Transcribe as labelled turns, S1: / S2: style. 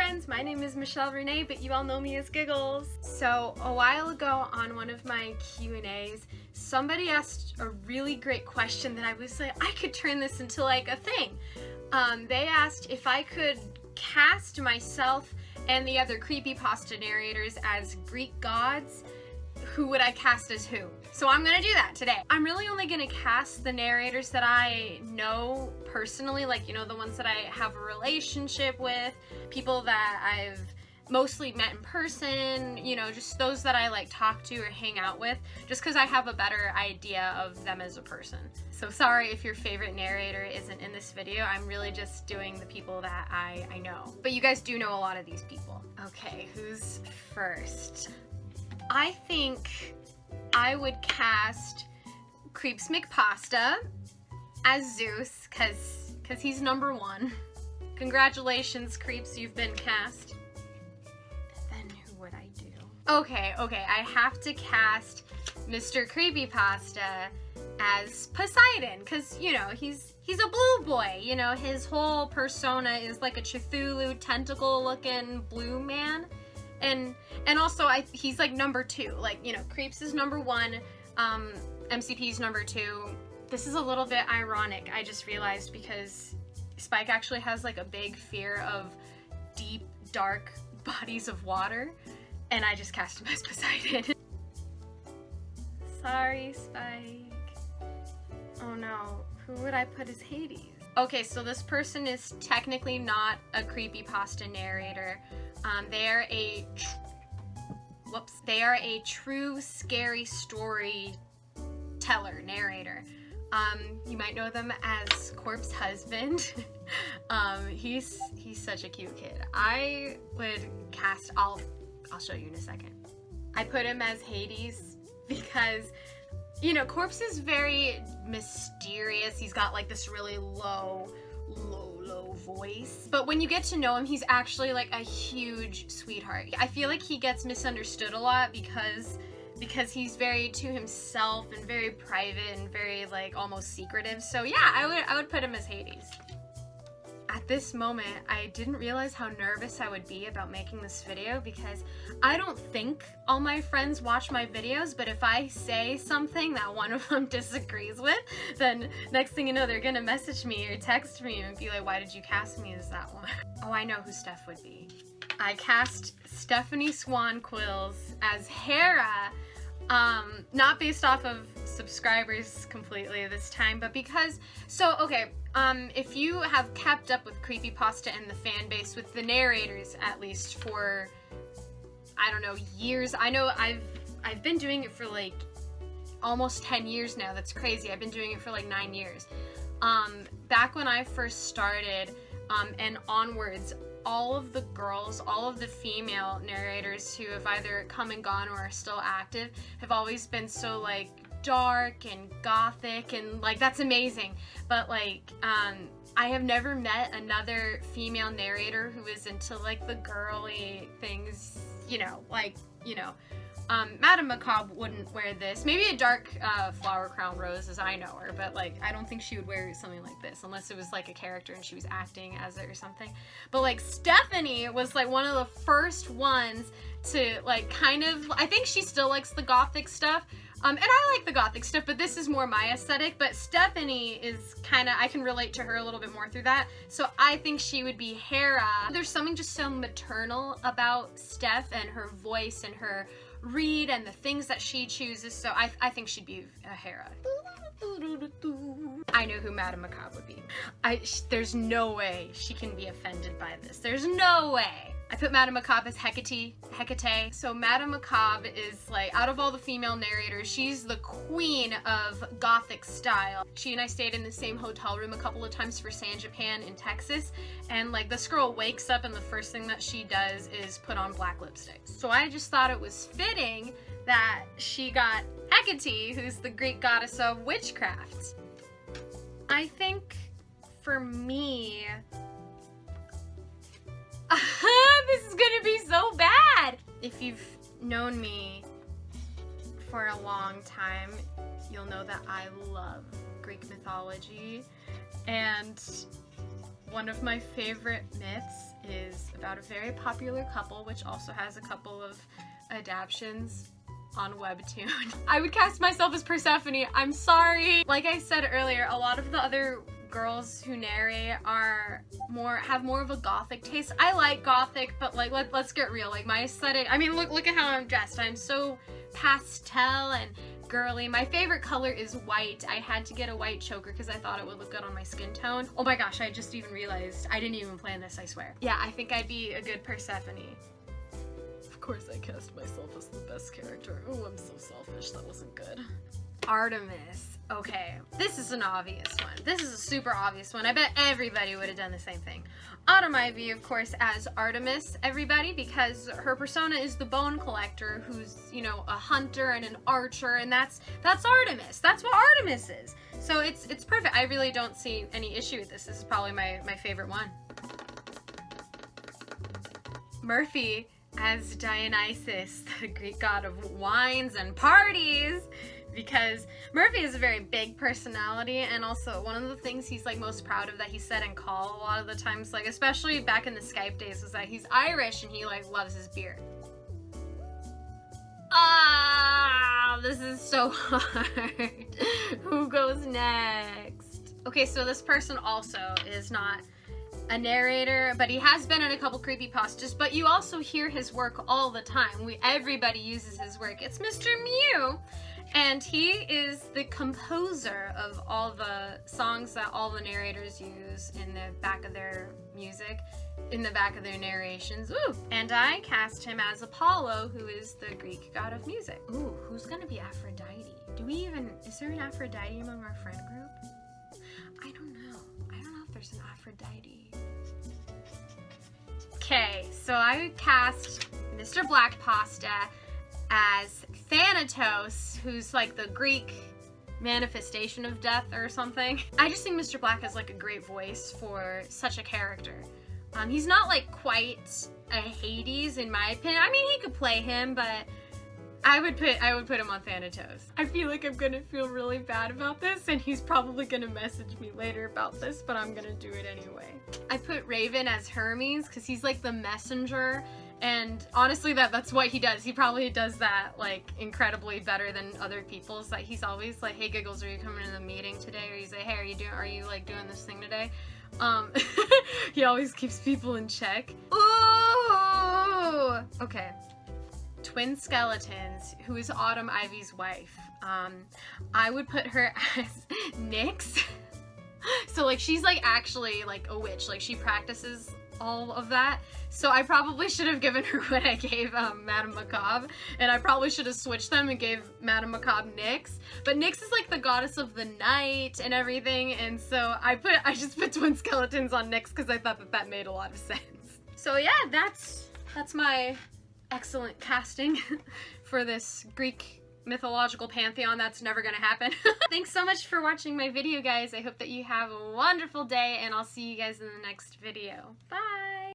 S1: friends, my name is Michelle Renee, but you all know me as Giggles. So a while ago on one of my Q&As, somebody asked a really great question that I was like, I could turn this into like a thing. They asked if I could cast myself and the other creepypasta narrators as Greek gods. Who would I cast as who? So I'm gonna do that today. I'm really only gonna cast the narrators that I know personally, like, you know, the ones that I have a relationship with, people that I've mostly met in person, you know, just those that I like talk to or hang out with, just because I have a better idea of them as a person. So sorry if your favorite narrator isn't in this video. I'm really just doing the people that I know. But you guys do know a lot of these people. Okay, who's first? I think I would cast Creepypasta as Zeus, cause he's number one. Congratulations, Creeps, you've been cast. Then who would I do? Okay, I have to cast Mr. Creepypasta as Poseidon, cause you know he's a blue boy. You know, his whole persona is like a Cthulhu tentacle-looking blue man. And also he's like number two, like, you know, Creeps is number one, MCP's number two. This is a little bit ironic, I just realized, because Spike actually has like a big fear of deep, dark bodies of water, and I just cast him as Poseidon. Sorry, Spike. Oh no, who would I put as Hades? Okay, so this person is technically not a creepypasta narrator. They are a true scary story teller, narrator. You might know them as Corpse Husband. He's such a cute kid. I would cast, I'll show you in a second. I put him as Hades because, you know, Corpse is very mysterious. He's got like this really low voice. But when you get to know him, he's actually like a huge sweetheart. I feel like he gets misunderstood a lot because he's very to himself and very private and very like almost secretive. So yeah, I would put him as Hades. At this moment, I didn't realize how nervous I would be about making this video because I don't think all my friends watch my videos, but if I say something that one of them disagrees with, then next thing you know, they're gonna message me or text me and be like, why did you cast me as that one? Oh, I know who Steph would be. I cast Stephanie Swan Quills as Hera, not based off of subscribers completely this time, but because, so okay, if you have kept up with Creepypasta and the fan base, with the narrators at least for, I don't know, years. I know I've been doing it for like almost 10 years now. That's crazy. I've been doing it for like 9 years. Back when I first started, and onwards, all of the girls, all of the female narrators who have either come and gone or are still active have always been so like dark and gothic, and like that's amazing. But like I have never met another female narrator who is into like the girly things, you know, like, you know, Madame Macabre wouldn't wear this. Maybe a dark flower crown rose as I know her, but like I don't think she would wear something like this unless it was like a character and she was acting as it or something. But like Stephanie was like one of the first ones to like kind of, I think she still likes the gothic stuff. And I like the gothic stuff, but this is more my aesthetic. But Stephanie is kind of, I can relate to her a little bit more through that. So I think she would be Hera. There's something just so maternal about Steph and her voice and her read and the things that she chooses. So I think she'd be a Hera. I know who Madame Macabre would be. There's no way she can be offended by this. There's no way. I put Madame Macabre as Hecate. So Madame Macabre is like, out of all the female narrators, she's the queen of gothic style. She and I stayed in the same hotel room a couple of times for San Japan in Texas, and like this girl wakes up and the first thing that she does is put on black lipstick. So I just thought it was fitting that she got Hecate, who's the Greek goddess of witchcraft. I think for me, this is gonna be so bad. If you've known me for a long time, you'll know that I love Greek mythology, and One of my favorite myths is about a very popular couple, which also has a couple of adaptations on Webtoon. I would cast myself as Persephone. I'm sorry. Like I said earlier, a lot of the other girls who narrate have more of a gothic taste. I like gothic, but like let's get real. Like my aesthetic, I mean look at how I'm dressed. I'm so pastel and girly. My favorite color is white. I had to get a white choker because I thought it would look good on my skin tone. Oh my gosh, I just even realized I didn't even plan this, I swear. Yeah, I think I'd be a good Persephone. Of course I cast myself as the best character. Oh, I'm so selfish. That wasn't good. Artemis. Okay, this is an obvious one. This is a super obvious one. I bet everybody would have done the same thing. Autumn Ivy, of course, as Artemis, everybody, because her persona is the bone collector who's, you know, a hunter and an archer, and that's Artemis. That's what Artemis is. So it's perfect. I really don't see any issue with this. This is probably my favorite one. Murphy as Dionysus, the Greek god of wines and parties, because Murphy is a very big personality, and also one of the things he's like most proud of that he said in call a lot of the times, like especially back in the Skype days, was that he's Irish and he like loves his beer. Ah, this is so hard. Who goes next? Okay, so this person also is not a narrator, but he has been in a couple creepypastas, but you also hear his work all the time. Everybody uses his work. It's Mr. Mew, and he is the composer of all the songs that all the narrators use in the back of their music, in the back of their narrations. Ooh! And I cast him as Apollo, who is the Greek god of music. Ooh, who's gonna be Aphrodite? Is there an Aphrodite among our friend group? I don't know. I don't know if there's an Aphrodite. Okay, so I cast Mr. Black Pasta as Thanatos, who's like the Greek manifestation of death or something. I just think Mr. Black has like a great voice for such a character. He's not like quite a Hades in my opinion. I mean, he could play him, but I would put him on Thanatos. I feel like I'm gonna feel really bad about this, and he's probably gonna message me later about this, but I'm gonna do it anyway. I put Raven as Hermes because he's like the messenger, and honestly that's what he does. He probably does that like incredibly better than other people's. Like he's always like, hey Giggles, are you coming to the meeting today? Or he's like, hey, are you like doing this thing today? He always keeps people in check. Ooh! Okay. Twin Skeletons, who is Autumn Ivy's wife. I would put her as Nyx. So like she's like actually like a witch, like she practices all of that. So I probably should have given her what I gave Madame Macabre, and I probably should have switched them and gave Madame Macabre Nyx. But Nyx is like the goddess of the night and everything, and so I just put Twin Skeletons on Nyx because I thought that made a lot of sense. So yeah, that's my excellent casting for this Greek mythological pantheon that's never gonna happen. Thanks so much for watching my video, guys. I hope that you have a wonderful day, and I'll see you guys in the next video. Bye!